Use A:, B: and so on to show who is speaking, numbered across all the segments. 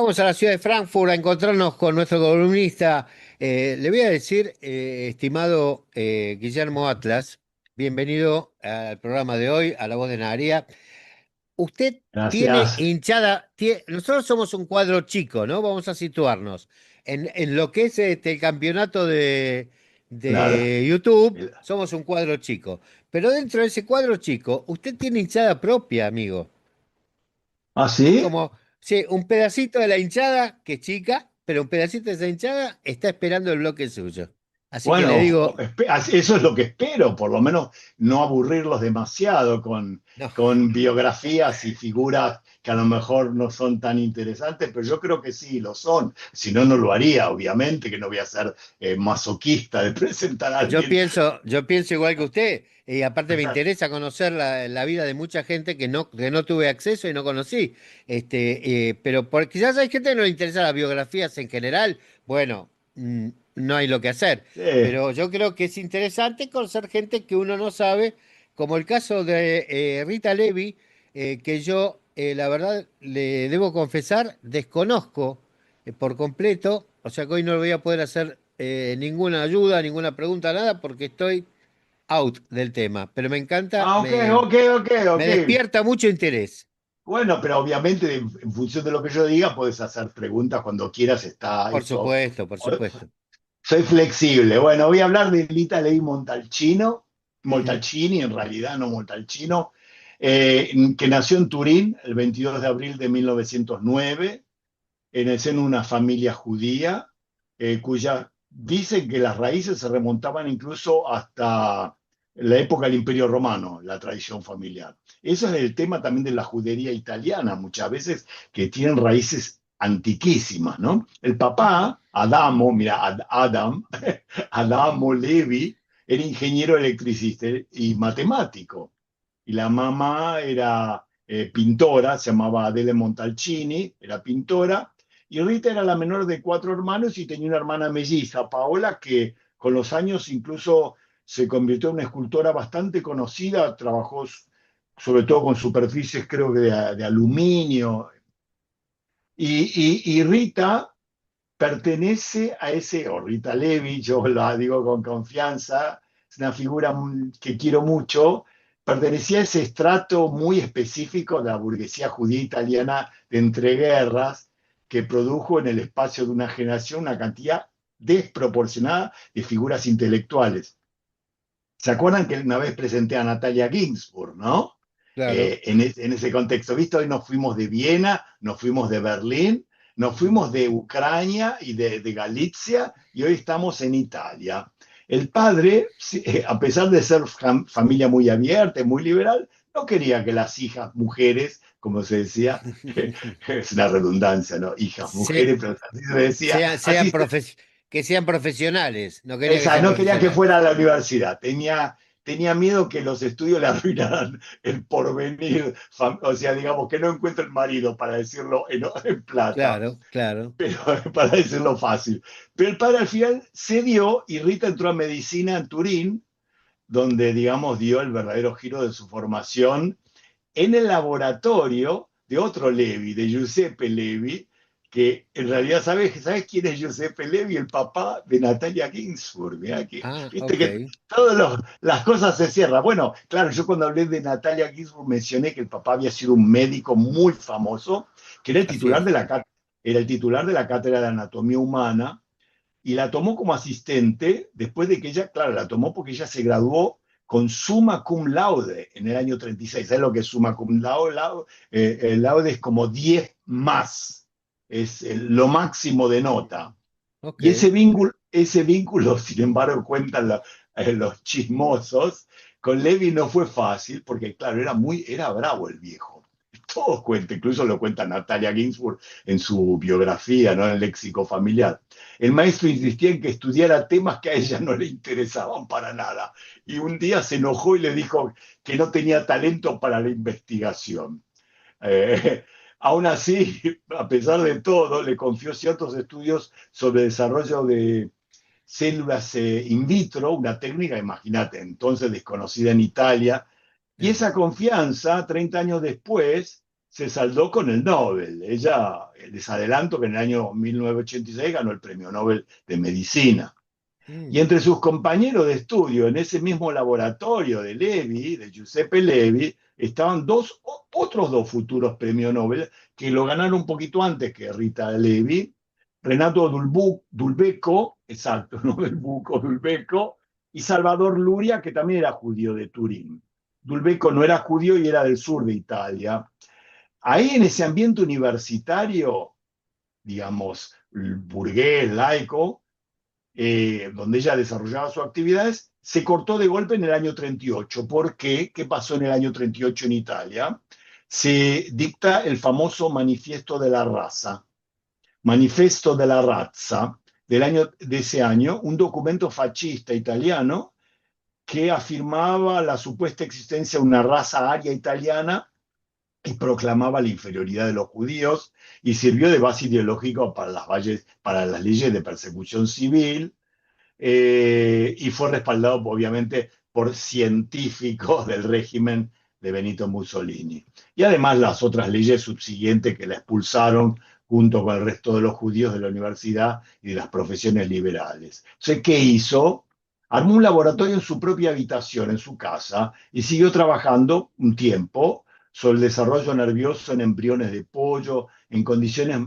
A: vamos a la ciudad de Frankfurt a encontrarnos con nuestro columnista. Le voy a decir, estimado Guillermo Atlas, bienvenido al programa de hoy, a La Voz de Naharía. Usted tiene
B: Gracias.
A: hinchada, nosotros somos un cuadro chico, ¿no? Vamos a situarnos en lo que es el campeonato
B: Claro.
A: de YouTube, somos un cuadro chico. Pero dentro de ese cuadro chico, usted tiene hinchada propia, amigo.
B: ¿Ah,
A: Es
B: sí?
A: como, sí, un pedacito de la hinchada, que es chica, pero un pedacito de esa hinchada está esperando el bloque suyo. Así que le
B: Bueno,
A: digo,
B: eso es lo que espero, por lo menos no aburrirlos demasiado
A: no,
B: con biografías y figuras que a lo mejor no son tan interesantes, pero yo creo que sí lo son. Si no, no lo haría, obviamente, que no voy a ser masoquista de presentar a alguien.
A: yo pienso igual que usted, y aparte me interesa conocer la vida de mucha gente que no tuve acceso y no conocí. Pero porque quizás hay gente que no le interesa las biografías en general, bueno, no hay lo que hacer.
B: Sí.
A: Pero yo creo que es interesante conocer gente que uno no sabe, como el caso de Rita Levi, que yo, la verdad, le debo confesar, desconozco por completo, o sea que hoy no le voy a poder hacer ninguna ayuda, ninguna pregunta, nada, porque estoy out del tema, pero me encanta,
B: Ah, ok, ok, ok,
A: me
B: ok.
A: despierta mucho interés.
B: Bueno, pero obviamente en función de lo que yo diga, puedes hacer preguntas cuando quieras, está
A: Por
B: eso.
A: supuesto, por supuesto.
B: Soy flexible. Bueno, voy a hablar de Lita Ley Montalcino,
A: Ujú.
B: Montalcini, en realidad, no Montalcino, que nació en Turín el 22 de abril de 1909, en el seno de una familia judía, cuya dicen que las raíces se remontaban incluso hasta la época del Imperio Romano, la tradición familiar. Eso es el tema también de la judería italiana, muchas veces que tienen raíces antiquísimas, ¿no? El papá, Adamo, mira, Adam, Adamo Levi, era ingeniero electricista y matemático. Y la mamá era pintora, se llamaba Adele Montalcini, era pintora, y Rita era la menor de cuatro hermanos y tenía una hermana melliza, Paola, que con los años incluso se convirtió en una escultora bastante conocida, trabajó sobre todo con superficies, creo que de aluminio. Y Rita pertenece a ese, o Rita Levi, yo la digo con confianza, es una figura que quiero mucho, pertenecía a ese estrato muy específico de la burguesía judía italiana de entreguerras que produjo en el espacio de una generación una cantidad desproporcionada de figuras intelectuales. ¿Se acuerdan que una vez presenté a Natalia Ginsburg, no?
A: Claro.
B: En ese contexto, ¿viste? Hoy nos fuimos de Viena, nos fuimos de Berlín, nos fuimos de Ucrania y de Galicia y hoy estamos en Italia. El padre, sí, a pesar de ser familia muy abierta, y muy liberal, no quería que las hijas mujeres, como se decía, es una redundancia, ¿no? Hijas
A: Se-
B: mujeres, pero así se decía,
A: sean
B: así
A: que sean profesionales, no quería que
B: esa,
A: sean
B: no quería que
A: profesionales.
B: fuera a la universidad, tenía miedo que los estudios le arruinaran el porvenir, o sea, digamos, que no encuentre el marido, para decirlo en plata,
A: Claro, claro.
B: pero para decirlo fácil. Pero el padre al final cedió y Rita entró a medicina en Turín, donde, digamos, dio el verdadero giro de su formación en el laboratorio de otro Levi, de Giuseppe Levi, que en realidad, ¿sabes quién es Giuseppe Levi? El papá de Natalia Ginsburg. Mirá que,
A: Ah,
B: viste
A: ok.
B: que todas las cosas se cierran. Bueno, claro, yo cuando hablé de Natalia Ginsburg mencioné que el papá había sido un médico muy famoso, que era
A: Así es.
B: era el titular de la cátedra de anatomía humana, y la tomó como asistente después de que ella, claro, la tomó porque ella se graduó con summa cum laude en el año 36. ¿Sabes lo que es summa cum laude? Laude es como 10 más, es lo máximo de nota.
A: Ok.
B: Y ese vínculo, sin embargo, cuentan los chismosos, con Levi no fue fácil, porque claro, era bravo el viejo. Todos cuentan, incluso lo cuenta Natalia Ginsburg en su biografía, ¿no? En el léxico familiar. El maestro insistía en que estudiara temas que a ella no le interesaban para nada. Y un día se enojó y le dijo que no tenía talento para la investigación. Eh, Aún así, a pesar de todo, le confió ciertos estudios sobre el desarrollo de células in vitro, una técnica, imagínate, entonces desconocida en Italia, y esa confianza, 30 años después, se saldó con el Nobel. Ella, les adelanto que en el año 1986 ganó el Premio Nobel de Medicina. Y
A: Mm.
B: entre sus compañeros de estudio en ese mismo laboratorio de Levi, de Giuseppe Levi, estaban otros dos futuros premios Nobel que lo ganaron un poquito antes que Rita Levi, Renato Dulbecco, exacto, no del Buco, Dulbecco, y Salvador Luria, que también era judío de Turín. Dulbecco no era judío y era del sur de Italia. Ahí en ese ambiente universitario, digamos, burgués, laico, donde ella desarrollaba sus actividades, se cortó de golpe en el año 38. ¿Por qué? ¿Qué pasó en el año 38 en Italia? Se dicta el famoso Manifiesto de la Raza, Manifesto de la Razza, de ese año, un documento fascista italiano que afirmaba la supuesta existencia de una raza aria italiana y proclamaba la inferioridad de los judíos y sirvió de base ideológica para las leyes de persecución civil, y fue respaldado obviamente por científicos del régimen de Benito Mussolini. Y además las otras leyes subsiguientes que la expulsaron junto con el resto de los judíos de la universidad y de las profesiones liberales. Entonces, ¿qué hizo? Armó un laboratorio en su propia habitación, en su casa, y siguió trabajando un tiempo sobre el desarrollo nervioso en embriones de pollo, en condiciones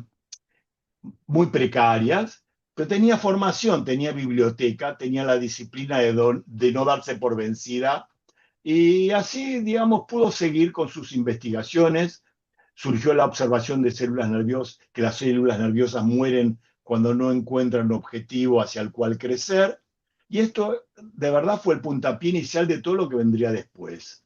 B: muy precarias, pero tenía formación, tenía biblioteca, tenía la disciplina de no darse por vencida y así, digamos, pudo seguir con sus investigaciones. Surgió la observación de células nerviosas, que las células nerviosas mueren cuando no encuentran un objetivo hacia el cual crecer. Y esto de verdad fue el puntapié inicial de todo lo que vendría después.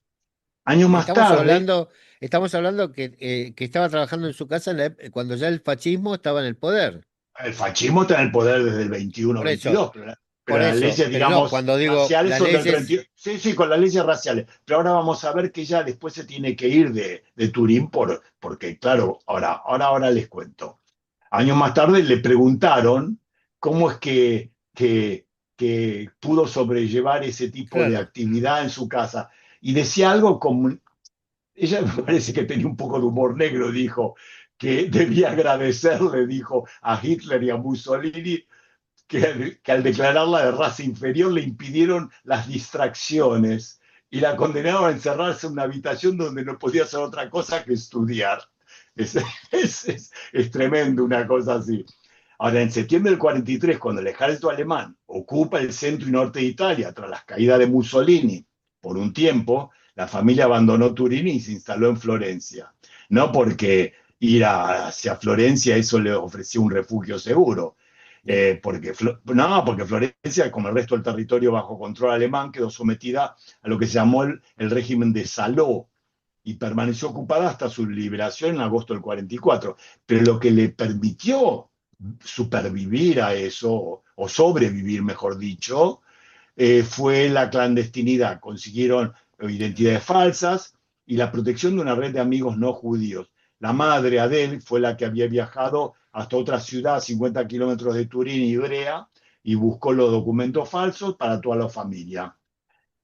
B: Años más
A: Estamos
B: tarde,
A: hablando, estamos hablando que estaba trabajando en su casa cuando ya el fascismo estaba en el poder.
B: el fascismo está en el poder desde el
A: Por eso,
B: 21-22, pero
A: por
B: las
A: eso.
B: leyes,
A: Pero no,
B: digamos,
A: cuando digo
B: raciales
A: las
B: son del
A: leyes,
B: 31. Sí, sí, con las leyes raciales. Pero ahora vamos a ver que ya después se tiene que ir de Turín porque, claro, ahora les cuento. Años más tarde le preguntaron cómo es que pudo sobrellevar ese tipo de
A: claro.
B: actividad en su casa. Y decía algo como, ella me parece que tenía un poco de humor negro, dijo, que debía agradecerle, dijo, a Hitler y a Mussolini que al declararla de raza inferior le impidieron las distracciones y la condenaron a encerrarse en una habitación donde no podía hacer otra cosa que estudiar. Es, es tremendo una cosa así. Ahora, en septiembre del 43, cuando el ejército alemán ocupa el centro y norte de Italia tras la caída de Mussolini por un tiempo, la familia abandonó Turín y se instaló en Florencia. No porque hacia Florencia eso le ofrecía un refugio seguro, porque Florencia, como el resto del territorio bajo control alemán, quedó sometida a lo que se llamó el régimen de Saló y permaneció ocupada hasta su liberación en agosto del 44. Pero lo que le permitió supervivir a eso, o sobrevivir, mejor dicho, fue la clandestinidad. Consiguieron identidades falsas y la protección de una red de amigos no judíos. La madre, Adele, fue la que había viajado hasta otra ciudad a 50 kilómetros de Turín y Ivrea y buscó los documentos falsos para toda la familia.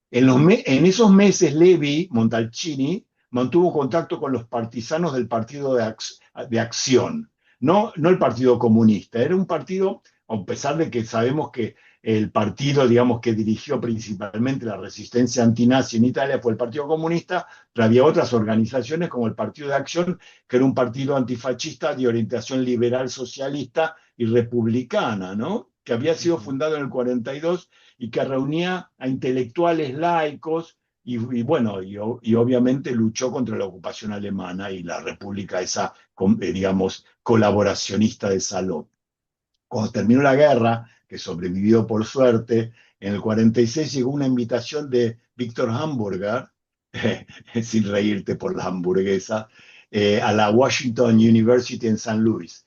B: En esos meses, Levi Montalcini mantuvo contacto con los partisanos del Partido de Acción, no el Partido Comunista, era un partido, a pesar de que sabemos que el partido, digamos, que dirigió principalmente la resistencia antinazi en Italia fue el Partido Comunista, pero había otras organizaciones como el Partido de Acción, que era un partido antifascista de orientación liberal socialista y republicana, ¿no? Que había sido
A: Ujú.
B: fundado en el 42 y que reunía a intelectuales laicos bueno, y obviamente luchó contra la ocupación alemana y la república esa, digamos, colaboracionista de Saló. Cuando terminó la guerra, que sobrevivió por suerte, en el 46 llegó una invitación de Víctor Hamburger, sin reírte por la hamburguesa, a la Washington University en San Luis.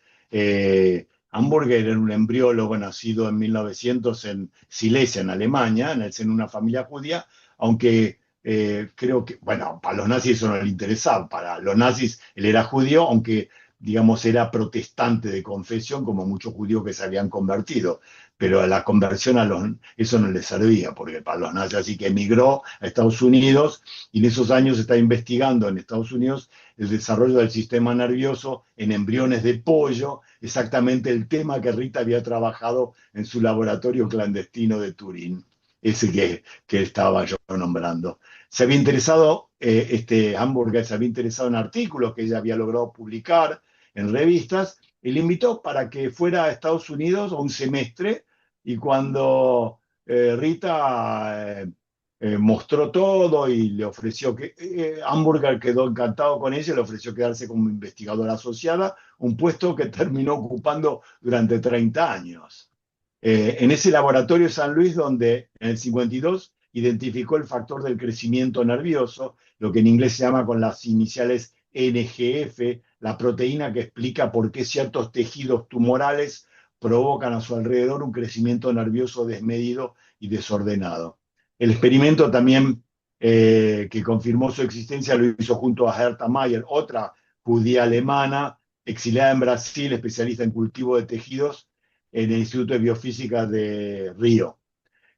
B: Hamburger era un embriólogo nacido en 1900 en Silesia, en Alemania, en una familia judía, aunque creo que, bueno, para los nazis eso no le interesaba, para los nazis él era judío, aunque digamos, era protestante de confesión, como muchos judíos que se habían convertido, pero a la conversión eso no le servía, porque para los nazis, así que emigró a Estados Unidos y en esos años está investigando en Estados Unidos el desarrollo del sistema nervioso en embriones de pollo, exactamente el tema que Rita había trabajado en su laboratorio clandestino de Turín, ese que estaba yo nombrando. Se había interesado, Hamburger se había interesado en artículos que ella había logrado publicar en revistas, y le invitó para que fuera a Estados Unidos a un semestre, y cuando Rita mostró todo y le ofreció que Hamburger quedó encantado con ella, le ofreció quedarse como investigadora asociada, un puesto que terminó ocupando durante 30 años. En ese laboratorio de San Luis, donde en el 52 identificó el factor del crecimiento nervioso, lo que en inglés se llama con las iniciales NGF, la proteína que explica por qué ciertos tejidos tumorales provocan a su alrededor un crecimiento nervioso desmedido y desordenado. El experimento también que confirmó su existencia lo hizo junto a Herta Mayer, otra judía alemana, exiliada en Brasil, especialista en cultivo de tejidos en el Instituto de Biofísica de Río.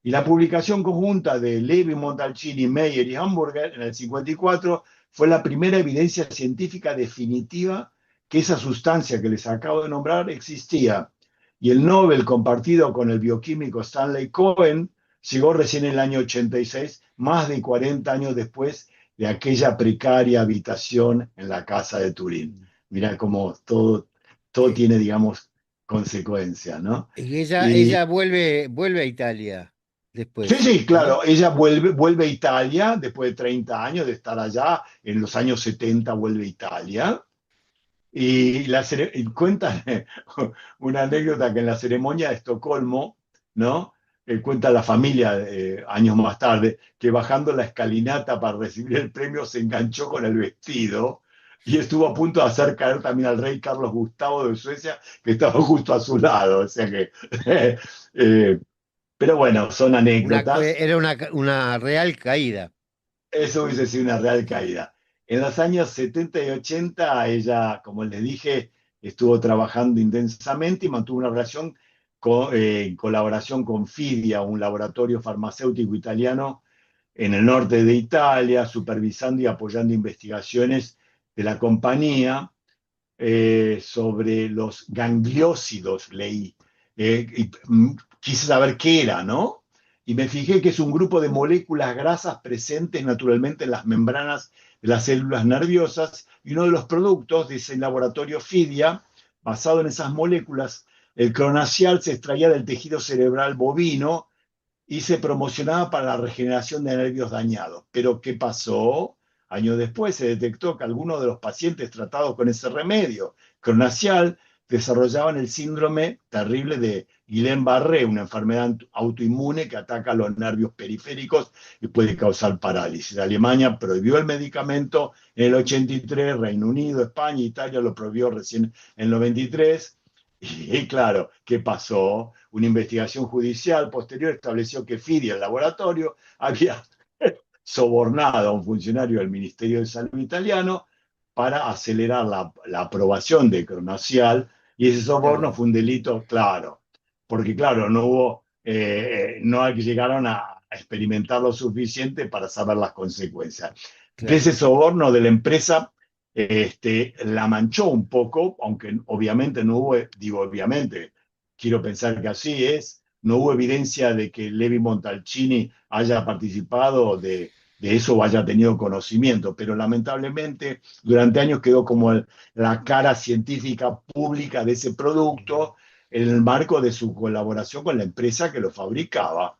B: Y la publicación conjunta de Levi, Montalcini, Meyer y Hamburger en el 54 fue la primera evidencia científica definitiva que esa sustancia que les acabo de nombrar existía. Y el Nobel, compartido con el bioquímico Stanley Cohen, llegó recién en el año 86, más de 40 años después de aquella precaria habitación en la casa de Turín. Mirá cómo todo
A: Eh,
B: tiene, digamos, consecuencias, ¿no?
A: y
B: Y
A: ella vuelve a Italia
B: sí,
A: después,
B: sí,
A: ¿no?
B: claro, ella vuelve a Italia después de 30 años de estar allá, en los años 70 vuelve a Italia, y cuenta una anécdota que en la ceremonia de Estocolmo, ¿no? Cuenta la familia años más tarde, que bajando la escalinata para recibir el premio se enganchó con el vestido y estuvo a punto de hacer caer también al rey Carlos Gustavo de Suecia, que estaba justo a su lado, o sea que... eh, pero bueno, son anécdotas.
A: Era una real caída.
B: Eso hubiese sido una real caída. En los años 70 y 80, ella, como les dije, estuvo trabajando intensamente y mantuvo una relación en colaboración con Fidia, un laboratorio farmacéutico italiano en el norte de Italia, supervisando y apoyando investigaciones de la compañía sobre los gangliósidos, leí. Quise saber qué era, ¿no? Y me fijé que es un grupo de moléculas grasas presentes naturalmente en las membranas de las células nerviosas, y uno de los productos de ese laboratorio Fidia, basado en esas moléculas, el cronacial, se extraía del tejido cerebral bovino y se promocionaba para la regeneración de nervios dañados. Pero ¿qué pasó? Años después se detectó que algunos de los pacientes tratados con ese remedio cronacial desarrollaban el síndrome terrible de Guillain-Barré, una enfermedad autoinmune que ataca los nervios periféricos y puede causar parálisis. Alemania prohibió el medicamento en el 83, Reino Unido, España, Italia lo prohibió recién en el 93. Y claro, ¿qué pasó? Una investigación judicial posterior estableció que Fidia, el laboratorio, había sobornado a un funcionario del Ministerio de Salud italiano para acelerar la aprobación de Cronacial, y ese soborno
A: Claro,
B: fue un delito, claro, porque claro, no llegaron a experimentar lo suficiente para saber las consecuencias. De ese
A: claro.
B: soborno de la empresa la manchó un poco, aunque obviamente no hubo, digo obviamente, quiero pensar que así es, no hubo evidencia de que Levi Montalcini haya participado de eso o haya tenido conocimiento, pero lamentablemente durante años quedó como la cara científica pública de ese producto en el marco de su colaboración con la empresa que lo fabricaba.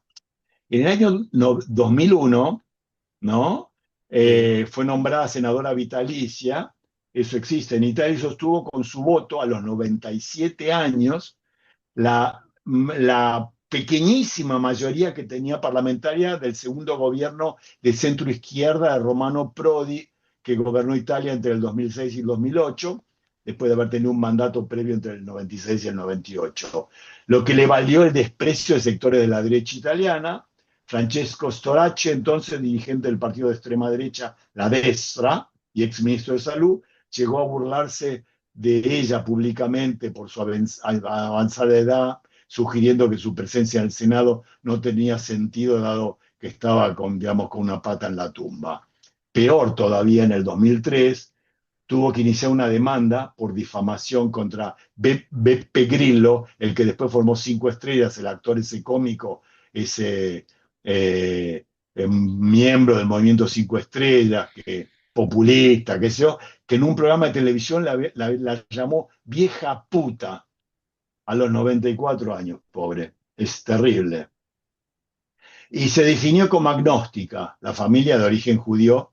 B: En el año 2001, ¿no?
A: Sí.
B: Fue nombrada senadora vitalicia, eso existe en Italia, y sostuvo con su voto a los 97 años la pequeñísima mayoría que tenía parlamentaria del segundo gobierno de centro izquierda de Romano Prodi, que gobernó Italia entre el 2006 y el 2008, después de haber tenido un mandato previo entre el 96 y el 98, lo que le valió el desprecio de sectores de la derecha italiana. Francesco Storacci, entonces dirigente del partido de extrema derecha, la Destra, y exministro de Salud, llegó a burlarse de ella públicamente por su avanzada edad, sugiriendo que su presencia en el Senado no tenía sentido dado que estaba con, digamos, con una pata en la tumba. Peor todavía, en el 2003 tuvo que iniciar una demanda por difamación contra Beppe Grillo, el que después formó Cinco Estrellas, el actor ese cómico, ese miembro del movimiento Cinco Estrellas, que, populista, qué sé yo, que en un programa de televisión la llamó vieja puta a los 94 años, pobre. Es terrible. Y se definió como agnóstica. La familia de origen judío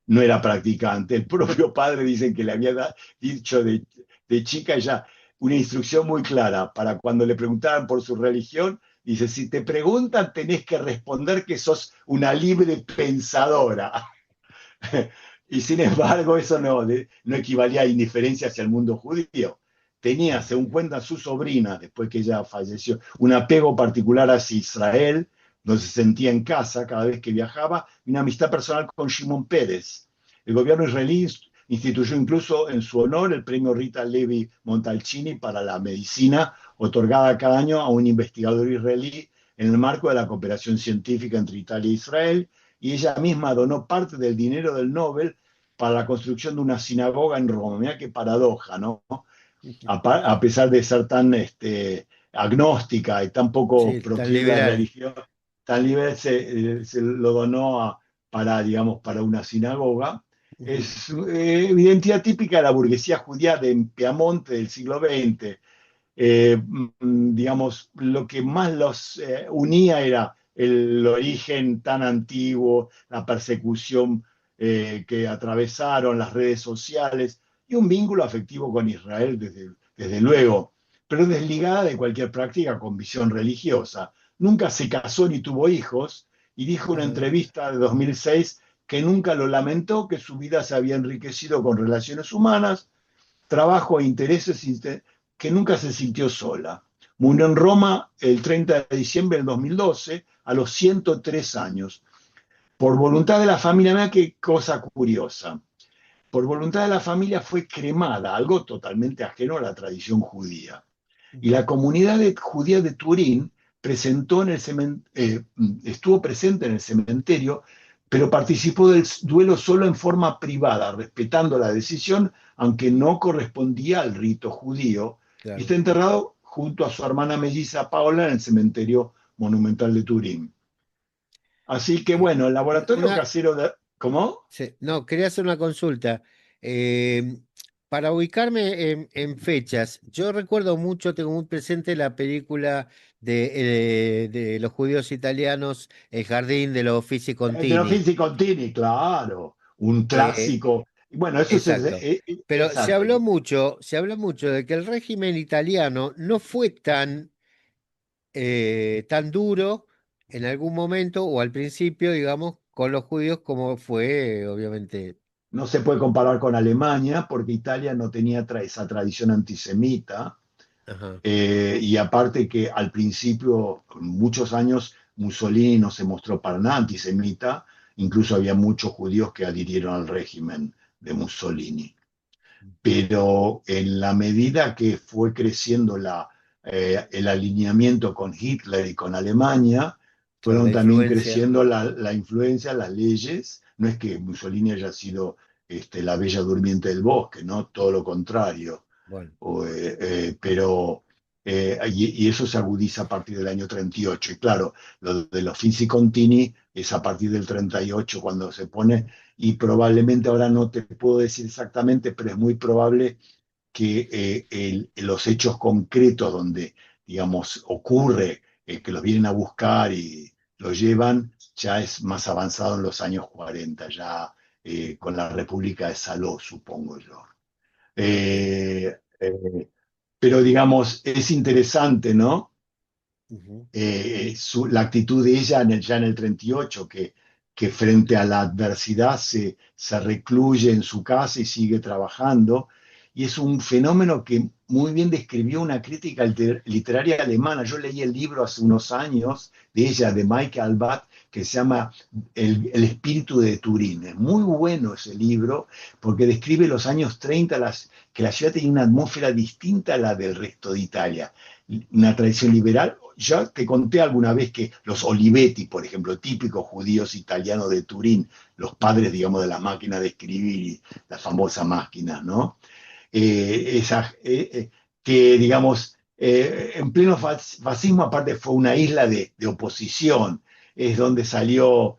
B: no era practicante. El propio padre dicen que le había dicho de chica ya una instrucción muy clara para cuando le preguntaran por su religión. Dice, si te preguntan, tenés que responder que sos una libre pensadora. Y sin embargo, eso no equivalía a indiferencia hacia el mundo judío. Tenía, según cuenta su sobrina, después que ella falleció, un apego particular hacia Israel, donde se sentía en casa cada vez que viajaba, y una amistad personal con Shimon Peres. El gobierno israelí instituyó incluso en su honor el premio Rita Levi Montalcini para la medicina, otorgada cada año a un investigador israelí en el marco de la cooperación científica entre Italia e Israel, y ella misma donó parte del dinero del Nobel para la construcción de una sinagoga en Roma. Mirá qué paradoja, ¿no? A pesar de ser tan agnóstica y tan poco
A: Sí, tan
B: proclive a la
A: liberal.
B: religión, tan libre se lo donó para, digamos, para una sinagoga.
A: Ujú.
B: Es identidad típica de la burguesía judía de Piamonte del siglo XX. Digamos, lo que más los unía era el origen tan antiguo, la persecución que atravesaron las redes sociales y un vínculo afectivo con Israel, desde luego, pero desligada de cualquier práctica con visión religiosa. Nunca se casó ni tuvo hijos y dijo en una
A: Ajá.
B: entrevista de 2006 que nunca lo lamentó, que su vida se había enriquecido con relaciones humanas, trabajo e intereses, que nunca se sintió sola. Murió en Roma el 30 de diciembre del 2012, a los 103 años. Por voluntad de la familia, mira qué cosa curiosa. Por voluntad de la familia fue cremada, algo totalmente ajeno a la tradición judía. Y la comunidad judía de Turín presentó en estuvo presente en el cementerio, pero participó del duelo solo en forma privada, respetando la decisión, aunque no correspondía al rito judío, y
A: Claro.
B: está enterrado junto a su hermana melliza Paola en el cementerio monumental de Turín. Así que
A: Eh,
B: bueno, el laboratorio
A: Una,
B: casero de... ¿Cómo?
A: sí, no, quería hacer una consulta. Eh, para ubicarme en fechas, yo recuerdo mucho, tengo muy presente la película de los judíos italianos, El jardín de los Uffizi
B: De los
A: Contini.
B: Finzi Contini, claro, un
A: Eh,
B: clásico. Y bueno, eso es
A: exacto. Pero
B: exacto.
A: se habló mucho de que el régimen italiano no fue tan duro en algún momento o al principio, digamos, con los judíos como fue, obviamente.
B: No se puede comparar con Alemania porque Italia no tenía esa tradición antisemita.
A: Ajá.
B: Y aparte que al principio, muchos años, Mussolini no se mostró para nada antisemita, incluso había muchos judíos que adhirieron al régimen de Mussolini. Pero en la medida que fue creciendo el alineamiento con Hitler y con Alemania,
A: Claro, la
B: fueron también
A: influencia.
B: creciendo la influencia, las leyes. No es que Mussolini haya sido la bella durmiente del bosque, ¿no? Todo lo contrario.
A: Bueno,
B: Pero, y eso se agudiza a partir del año 38. Y claro, lo de los Finzi Contini es a partir del 38 cuando se pone, y probablemente ahora no te puedo decir exactamente, pero es muy probable que los hechos concretos donde, digamos, ocurre que los vienen a buscar y los llevan, ya es más avanzado en los años 40, ya con la República de Saló, supongo yo.
A: ok.
B: Pero digamos, es interesante, ¿no?
A: Ujú.
B: La actitud de ella ya en el 38, que frente a la adversidad se recluye en su casa y sigue trabajando. y es un fenómeno que muy bien describió una crítica literaria alemana. Yo leí el libro hace unos años de ella, de Maike Albat, que se llama El espíritu de Turín. Es muy bueno ese libro porque describe los años 30, que la ciudad tenía una atmósfera distinta a la del resto de Italia, una tradición liberal. Ya te conté alguna vez que los Olivetti, por ejemplo, típicos judíos italianos de Turín, los padres, digamos, de la máquina de escribir y la famosa máquina, ¿no? Esa, que, digamos, en pleno fascismo, aparte fue una isla de oposición, es donde salió,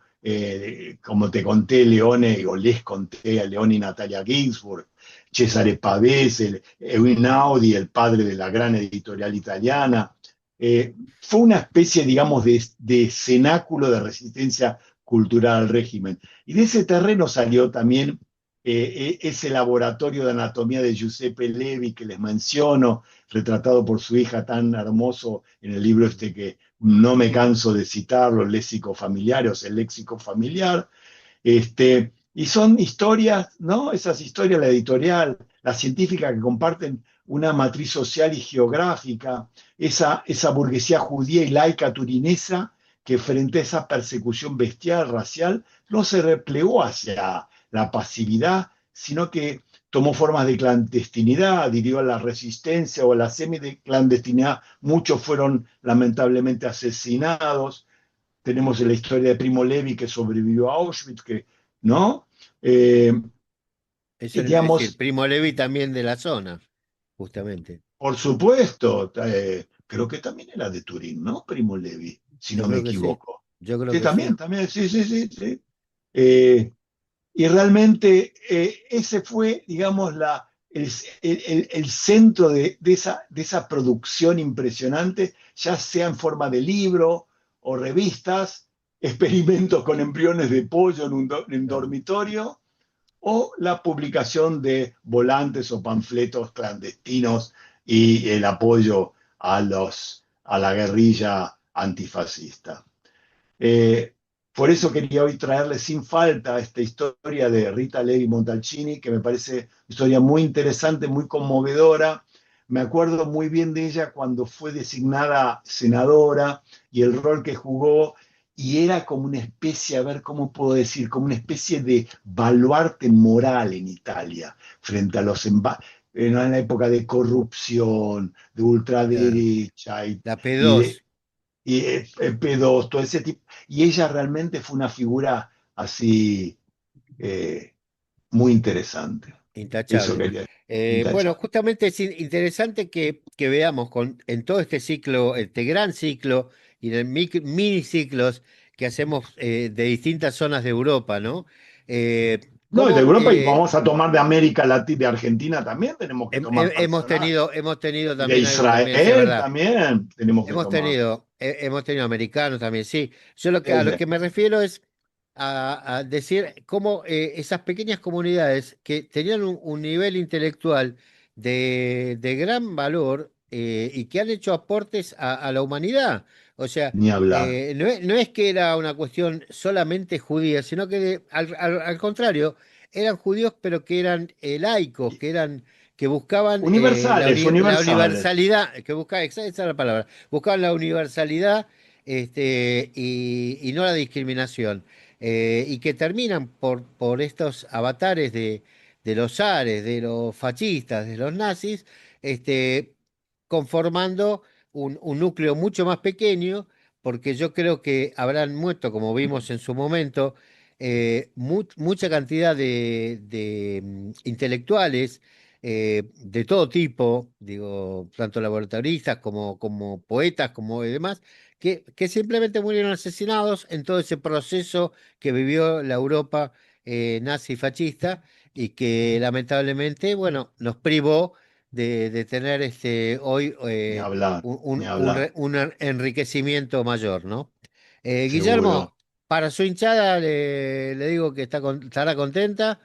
B: como te conté, Leone, o les conté a Leone y Natalia Ginsburg, Cesare Pavese, Einaudi, el padre de la gran editorial italiana. Fue una especie, digamos, de cenáculo de resistencia cultural al régimen. Y de ese terreno salió también ese laboratorio de anatomía de Giuseppe Levi que les menciono, retratado por su hija tan hermoso en el libro este que no me canso de citarlo, el léxico familiar, o sea, el léxico familiar. Y son historias, ¿no? Esas historias, la editorial, la científica, que comparten una matriz social y geográfica, esa burguesía judía y laica turinesa que frente a esa persecución bestial, racial, no se replegó hacia la pasividad, sino que tomó formas de clandestinidad, adhirió a la resistencia o a la semi-clandestinidad. Muchos fueron lamentablemente asesinados. Tenemos la historia de Primo Levi que sobrevivió a Auschwitz, que, ¿no?
A: Eso le iba a decir,
B: Digamos,
A: Primo Levi también de la zona, justamente.
B: por supuesto, creo que también era de Turín, ¿no? Primo Levi, si
A: Yo
B: no me
A: creo que sí,
B: equivoco.
A: yo creo
B: Sí,
A: que sí.
B: también, sí, sí, sí, sí. Eh, y realmente ese fue, digamos, el centro de esa producción impresionante, ya sea en forma de libro o revistas, experimentos con embriones de pollo en un
A: Claro.
B: dormitorio, o la publicación de volantes o panfletos clandestinos y el apoyo a la guerrilla antifascista. Eh, por eso quería hoy traerle sin falta esta historia de Rita Levi Montalcini, que me parece una historia muy interesante, muy conmovedora. Me acuerdo muy bien de ella cuando fue designada senadora y el rol que jugó, y era como una especie, a ver cómo puedo decir, como una especie de baluarte moral en Italia frente a en la época de corrupción, de
A: Claro.
B: ultraderecha
A: La
B: y de,
A: P2,
B: P2, todo ese tipo. Y ella realmente fue una figura así eh, muy interesante. Eso
A: intachable.
B: quería
A: Bueno,
B: intachable.
A: justamente es interesante que veamos en todo este ciclo, este gran ciclo y de mini ciclos que hacemos de distintas zonas de Europa, ¿no?
B: No, y de
A: Cómo
B: Europa, y vamos a tomar de América Latina, de Argentina también, tenemos que tomar personal.
A: hemos tenido
B: Y de
A: también algo también, sí, es
B: Israel
A: verdad.
B: también tenemos que tomar.
A: Hemos tenido americanos también, sí. Yo a lo
B: Desde,
A: que me refiero es a decir cómo esas pequeñas comunidades que tenían un nivel intelectual de gran valor y que han hecho aportes a la humanidad. O sea,
B: ni hablar.
A: no es que era una cuestión solamente judía, sino que al contrario, eran judíos, pero que eran laicos, que buscaban
B: Universales,
A: la
B: universales.
A: universalidad, esa es la palabra, buscaban la universalidad y no la discriminación, y que terminan por estos avatares de los zares, de los fascistas, de los nazis, conformando un núcleo mucho más pequeño, porque yo creo que habrán muerto, como vimos en su momento, mucha cantidad de intelectuales de todo tipo, digo, tanto laboratoristas como poetas, como demás, que simplemente murieron asesinados en todo ese proceso que vivió la Europa nazi fascista y que lamentablemente, bueno, nos privó de tener hoy
B: Ni hablar, ni hablar.
A: un enriquecimiento mayor, ¿no?
B: Seguro.
A: Guillermo, para su hinchada le digo que estará contenta,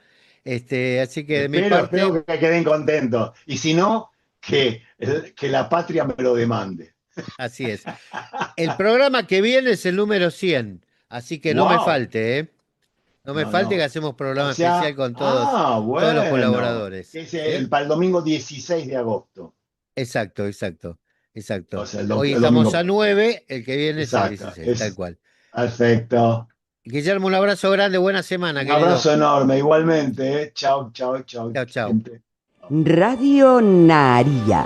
A: así que de mi parte,
B: Espero que queden contentos. Y si no, que la patria me lo demande.
A: así es. El programa que viene es el número 100, así que no me
B: ¡Wow!
A: falte, ¿eh? No me
B: no,
A: falte que
B: no.
A: hacemos
B: O
A: programa especial
B: sea,
A: con todos los
B: bueno,
A: colaboradores.
B: es
A: ¿Sí?
B: para el domingo 16 de agosto.
A: Exacto, exacto,
B: O
A: exacto.
B: sea,
A: Hoy
B: el
A: estamos a
B: domingo.
A: 9, el que viene es el
B: Exacto,
A: 16, tal
B: es
A: cual.
B: perfecto.
A: Guillermo, un abrazo grande, buena semana,
B: Un
A: querido.
B: abrazo enorme, igualmente, ¿eh? Chau, chau, chau,
A: Chao, chao.
B: gente.
C: Radio Naría.